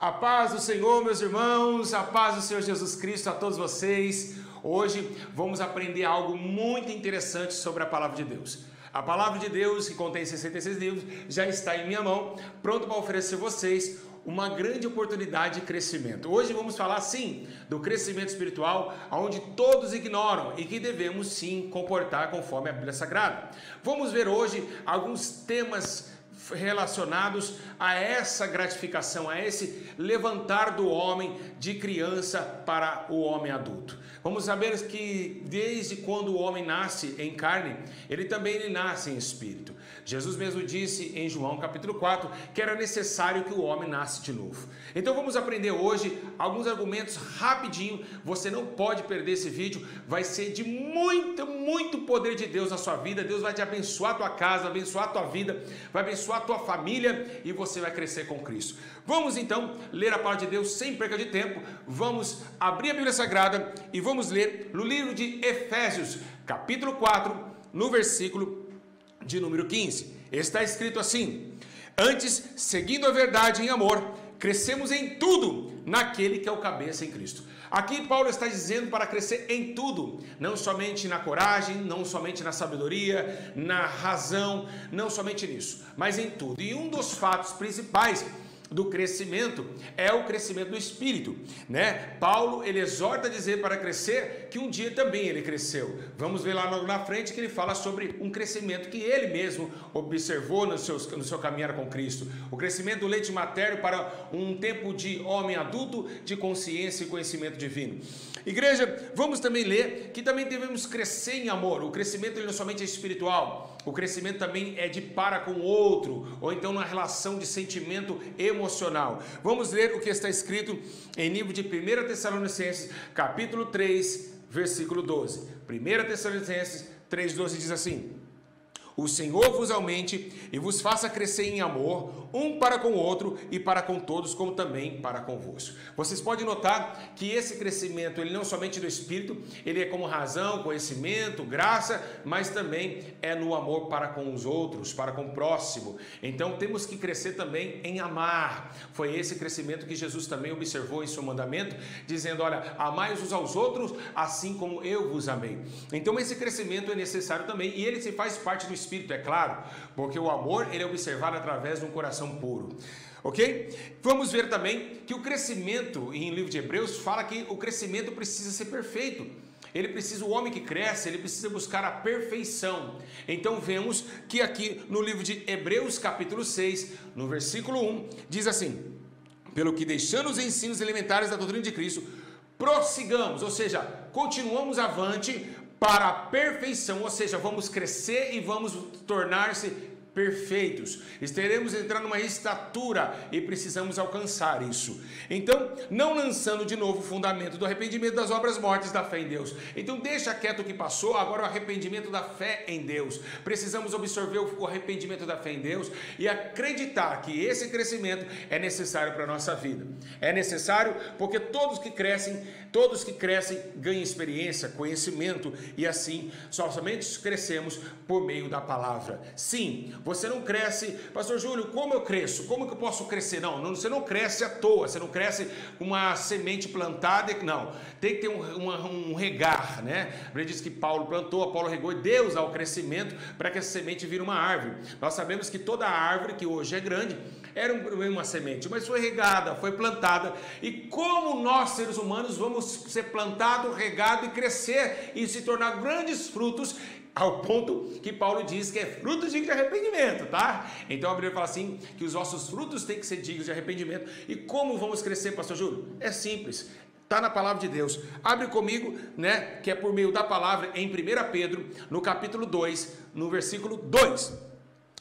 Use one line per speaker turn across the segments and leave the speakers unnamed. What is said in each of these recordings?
A paz do Senhor, meus irmãos, a paz do Senhor Jesus Cristo a todos vocês. Hoje vamos aprender algo muito interessante sobre a Palavra de Deus. A Palavra de Deus, que contém 66 livros, já está em minha mão, pronto para oferecer a vocês uma grande oportunidade de crescimento. Hoje vamos falar, sim, do crescimento espiritual, onde todos ignoram e que devemos, sim, comportar conforme a Bíblia Sagrada. Vamos ver hoje alguns temas relacionados a essa gratificação, a esse levantar do homem de criança para o homem adulto. Vamos saber que desde quando o homem nasce em carne, ele também nasce em espírito. Jesus mesmo disse em João capítulo 4 que era necessário que o homem nasce de novo. Então vamos aprender hoje alguns argumentos rapidinho. Você não pode perder esse vídeo, vai ser de muito poder de Deus na sua vida. Deus vai te abençoar a tua casa, abençoar a tua vida, vai abençoar a tua família e você vai crescer com Cristo. Vamos então ler a palavra de Deus sem perca de tempo. Vamos abrir a Bíblia Sagrada e vamos ler no livro de Efésios, capítulo 4, no versículo de número 15. Está escrito assim: antes, seguindo a verdade em amor, crescemos em tudo naquele que é o cabeça em Cristo. Aqui Paulo está dizendo para crescer em tudo, não somente na coragem, não somente na sabedoria, na razão, não somente nisso, mas em tudo. E um dos fatos principais do crescimento é o crescimento do Espírito, né? Paulo, ele exorta a dizer para crescer que um dia também ele cresceu. Vamos ver lá na frente que ele fala sobre um crescimento que ele mesmo observou no seu caminhar com Cristo. O crescimento do leite materno para um tempo de homem adulto, de consciência e conhecimento divino. Igreja, vamos também ler que também devemos crescer em amor. O crescimento ele não somente é espiritual, o crescimento também é de para com o outro, ou então na relação de sentimento emocional. Vamos ler o que está escrito em livro de 1 Tessalonicenses, capítulo 3, versículo 12. 1 Tessalonicenses 3,12 diz assim: o Senhor vos aumente e vos faça crescer em amor, um para com o outro e para com todos, como também para convosco. Vocês podem notar que esse crescimento, ele não somente do Espírito, ele é como razão, conhecimento, graça, mas também é no amor para com os outros, para com o próximo. Então temos que crescer também em amar. Foi esse crescimento que Jesus também observou em seu mandamento, dizendo: olha, amai uns aos outros, assim como eu vos amei. Então esse crescimento é necessário também, e ele se faz parte do Espírito, é claro, porque o amor ele é observado através de um coração puro, ok? Vamos ver também que o crescimento, em livro de Hebreus, fala que o crescimento precisa ser perfeito. Ele precisa, o homem que cresce, ele precisa buscar a perfeição. Então vemos que aqui no livro de Hebreus capítulo 6, no versículo 1, diz assim: pelo que deixando os ensinos elementares da doutrina de Cristo, prossigamos, ou seja, continuamos avante para a perfeição, ou seja, vamos crescer e vamos tornar-se perfeitos. Estaremos entrando numa estatura e precisamos alcançar isso. Então, não lançando de novo o fundamento do arrependimento das obras mortas da fé em Deus. Então, deixa quieto o que passou, agora o arrependimento da fé em Deus. Precisamos absorver o arrependimento da fé em Deus e acreditar que esse crescimento é necessário para a nossa vida. É necessário porque todos que crescem ganham experiência, conhecimento e assim somente crescemos por meio da palavra. Sim, você não cresce, pastor Júlio, como eu cresço? Como que eu posso crescer? Não, você não cresce à toa, você não cresce uma semente plantada, não. Tem que ter um regar, né? A Bíblia diz que Paulo plantou, Apolo regou e Deus dá o crescimento para que essa semente vire uma árvore. Nós sabemos que toda árvore que hoje é grande era uma semente, mas foi regada, foi plantada. E como nós, seres humanos, vamos ser plantados, regados e crescer e se tornar grandes frutos, ao ponto que Paulo diz que é fruto digno de arrependimento, tá? Então a Bíblia fala assim, que os nossos frutos têm que ser dignos de arrependimento. E como vamos crescer, pastor Júlio? É simples, está na palavra de Deus. Abre comigo, né, que é por meio da palavra, em 1 Pedro, no capítulo 2, no versículo 2.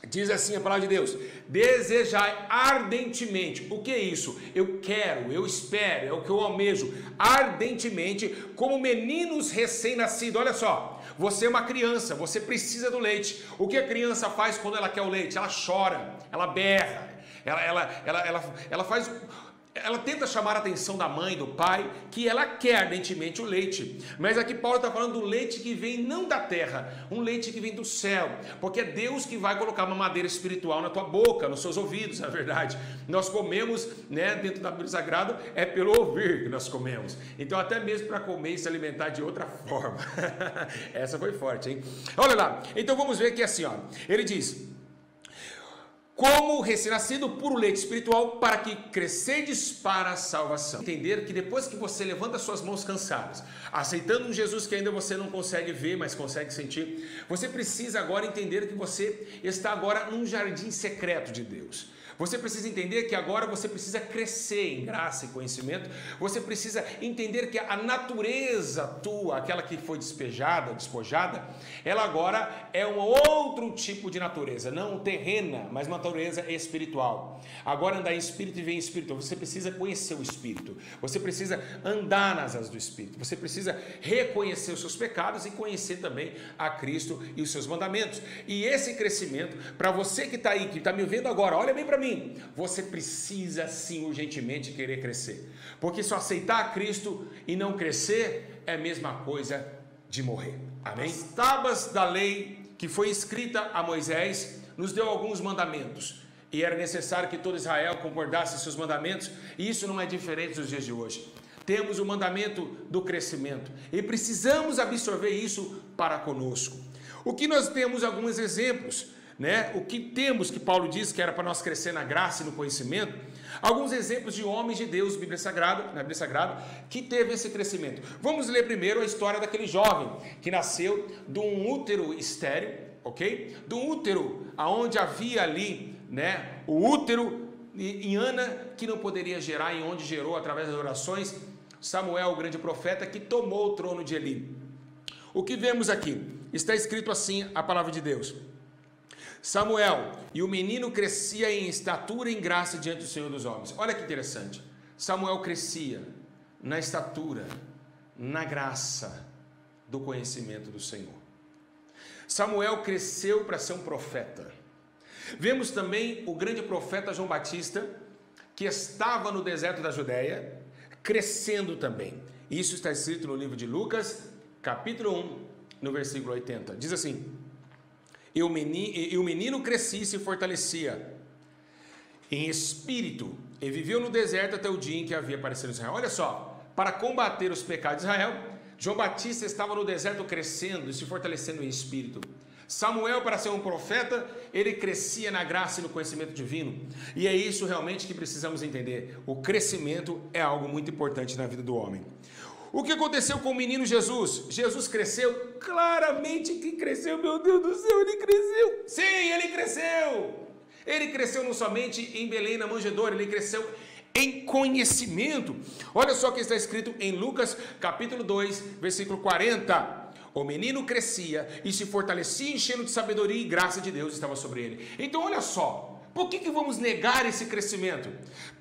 Diz assim a palavra de Deus: desejai ardentemente. O que é isso? Eu quero, eu espero, é o que eu almejo ardentemente, como meninos recém-nascidos. Olha só, você é uma criança, você precisa do leite. O que a criança faz quando ela quer o leite? Ela chora, ela berra, ela faz ela tenta chamar a atenção da mãe, do pai, que ela quer ardentemente o leite. Mas aqui Paulo está falando do leite que vem não da terra, um leite que vem do céu. Porque é Deus que vai colocar uma madeira espiritual na tua boca, nos seus ouvidos, na verdade. Nós comemos, né, dentro da Bíblia Sagrada, é pelo ouvir que nós comemos. Então até mesmo para comer e se alimentar de outra forma. Essa foi forte, hein? Olha lá, então vamos ver aqui assim, ó. Ele diz: como recém-nascido, puro leite espiritual, para que crescedes para a salvação. Entender que depois que você levanta suas mãos cansadas, aceitando um Jesus que ainda você não consegue ver, mas consegue sentir, você precisa agora entender que você está agora num jardim secreto de Deus. Você precisa entender que agora você precisa crescer em graça e conhecimento. Você precisa entender que a natureza tua, aquela que foi despojada, ela agora é um outro tipo de natureza, não terrena, mas uma natureza espiritual. Agora andar em espírito e ver em espírito. Você precisa conhecer o espírito. Você precisa andar nas asas do espírito. Você precisa reconhecer os seus pecados e conhecer também a Cristo e os seus mandamentos. E esse crescimento, para você que está aí, que está me vendo agora, olha bem para mim. Você precisa sim urgentemente querer crescer, porque se aceitar a Cristo e não crescer é a mesma coisa de morrer. Amém? As tábuas da lei que foi escrita a Moisés nos deu alguns mandamentos e era necessário que todo Israel concordasse seus mandamentos, e isso não é diferente dos dias de hoje. Temos o mandamento do crescimento e precisamos absorver isso para conosco. O que nós temos alguns exemplos, né? O que temos que Paulo diz que era para nós crescer na graça e no conhecimento, alguns exemplos de homens de Deus na Bíblia Sagrada, que teve esse crescimento. Vamos ler primeiro a história daquele jovem que nasceu de um útero estéril, ok? De um útero aonde havia ali, né, o útero em Ana, que não poderia gerar, e onde gerou através das orações Samuel, o grande profeta, que tomou o trono de Eli. O que vemos aqui? Está escrito assim a palavra de Deus: Samuel, e o menino crescia em estatura e em graça diante do Senhor dos homens. Olha que interessante. Samuel crescia na estatura, na graça do conhecimento do Senhor. Samuel cresceu para ser um profeta. Vemos também o grande profeta João Batista, que estava no deserto da Judéia, crescendo também. Isso está escrito no livro de Lucas, capítulo 1, no versículo 80. Diz assim: E o menino crescia e se fortalecia em espírito, e viveu no deserto até o dia em que havia aparecido Israel. Olha só, para combater os pecados de Israel, João Batista estava no deserto crescendo e se fortalecendo em espírito. Samuel, para ser um profeta, ele crescia na graça e no conhecimento divino. E é isso realmente que precisamos entender. O crescimento é algo muito importante na vida do homem. O que aconteceu com o menino Jesus? Jesus cresceu? Claramente que cresceu, meu Deus do céu, ele cresceu. Sim, ele cresceu. Ele cresceu não somente em Belém, na manjedoura, ele cresceu em conhecimento. Olha só o que está escrito em Lucas, capítulo 2, versículo 40. O menino crescia e se fortalecia, enchendo de sabedoria e graça de Deus estava sobre ele. Então olha só, por que vamos negar esse crescimento?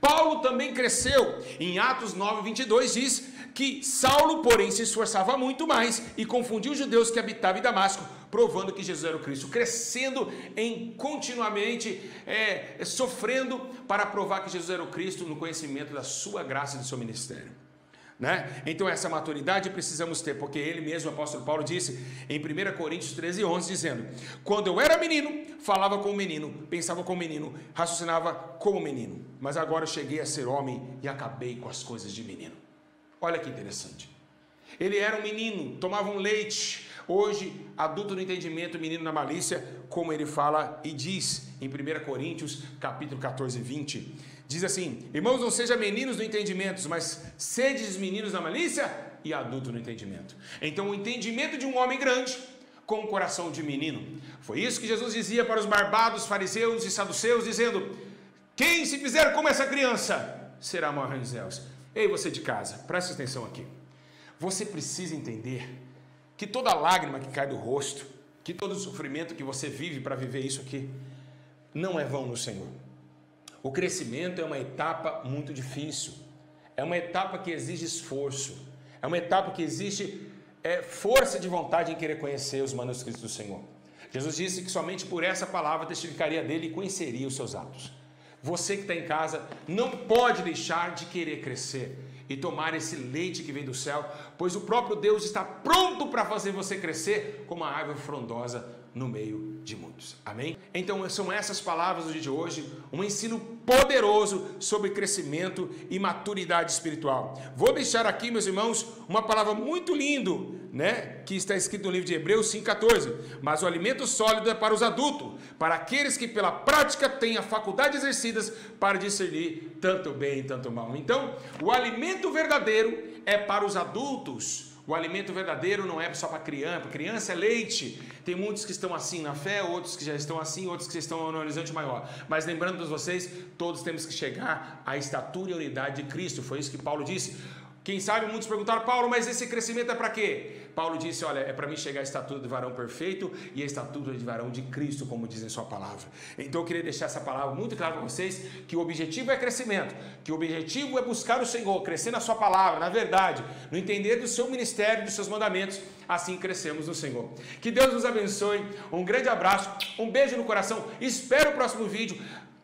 Paulo também cresceu. Em Atos 9, 22 diz que Saulo, porém, se esforçava muito mais e confundia os judeus que habitavam em Damasco, provando que Jesus era o Cristo, crescendo em continuamente sofrendo para provar que Jesus era o Cristo no conhecimento da sua graça e do seu ministério. Né? Então essa maturidade precisamos ter, porque ele mesmo, o apóstolo Paulo, disse em 1 Coríntios 13, 11, dizendo: quando eu era menino, falava como menino, pensava como menino, raciocinava como menino, mas agora eu cheguei a ser homem e acabei com as coisas de menino. Olha que interessante. Ele era um menino, tomava um leite. Hoje, adulto no entendimento, menino na malícia, como ele fala e diz em 1 Coríntios capítulo 14, 20. Diz assim: irmãos, não sejam meninos no entendimento, mas sedes meninos na malícia e adulto no entendimento. Então o entendimento de um homem grande com um coração de menino. Foi isso que Jesus dizia para os barbados, fariseus e saduceus, dizendo: quem se fizer como essa criança será maior nos céus. Ei, você de casa, preste atenção aqui. Você precisa entender que toda lágrima que cai do rosto, que todo sofrimento que você vive para viver isso aqui, não é vão no Senhor. O crescimento é uma etapa muito difícil, é uma etapa que exige esforço, é uma etapa que exige força de vontade em querer conhecer os manuscritos do Senhor. Jesus disse que somente por essa palavra testificaria dele e conheceria os seus atos. Você que está em casa não pode deixar de querer crescer e tomar esse leite que vem do céu, pois o próprio Deus está pronto para fazer você crescer como uma árvore frondosa no meio de muitos. Amém? Então são essas palavras do dia de hoje, um ensino poderoso sobre crescimento e maturidade espiritual. Vou deixar aqui, meus irmãos, uma palavra muito linda, né, que está escrito no livro de Hebreus 5,14. Mas o alimento sólido é para os adultos, para aqueles que pela prática têm a faculdade exercidas para discernir tanto bem e tanto mal. Então, o alimento verdadeiro é para os adultos. O alimento verdadeiro não é só para criança. Criança é leite. Tem muitos que estão assim na fé, outros que já estão assim, outros que já estão no horizonte maior. Mas lembrando a vocês, todos temos que chegar à estatura e unidade de Cristo. Foi isso que Paulo disse. Quem sabe muitos perguntaram: Paulo, mas esse crescimento é para quê? Paulo disse: olha, é para mim chegar à estatura de varão perfeito e à estatura de varão de Cristo, como diz em sua palavra. Então eu queria deixar essa palavra muito clara para vocês, que o objetivo é crescimento, que o objetivo é buscar o Senhor, crescer na sua palavra, na verdade, no entender do seu ministério, dos seus mandamentos, assim crescemos no Senhor. Que Deus nos abençoe, um grande abraço, um beijo no coração, espero o próximo vídeo,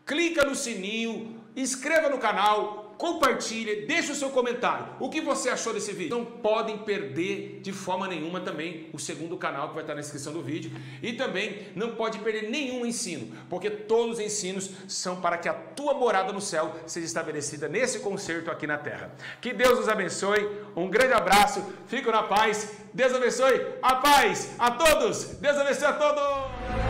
clica no sininho, inscreva no canal, compartilhe, deixe o seu comentário. O que você achou desse vídeo? Não podem perder de forma nenhuma também o segundo canal que vai estar na descrição do vídeo. E também não pode perder nenhum ensino, porque todos os ensinos são para que a tua morada no céu seja estabelecida nesse concerto aqui na terra. Que Deus nos abençoe, um grande abraço, fico na paz, Deus abençoe, a paz a todos, Deus abençoe a todos!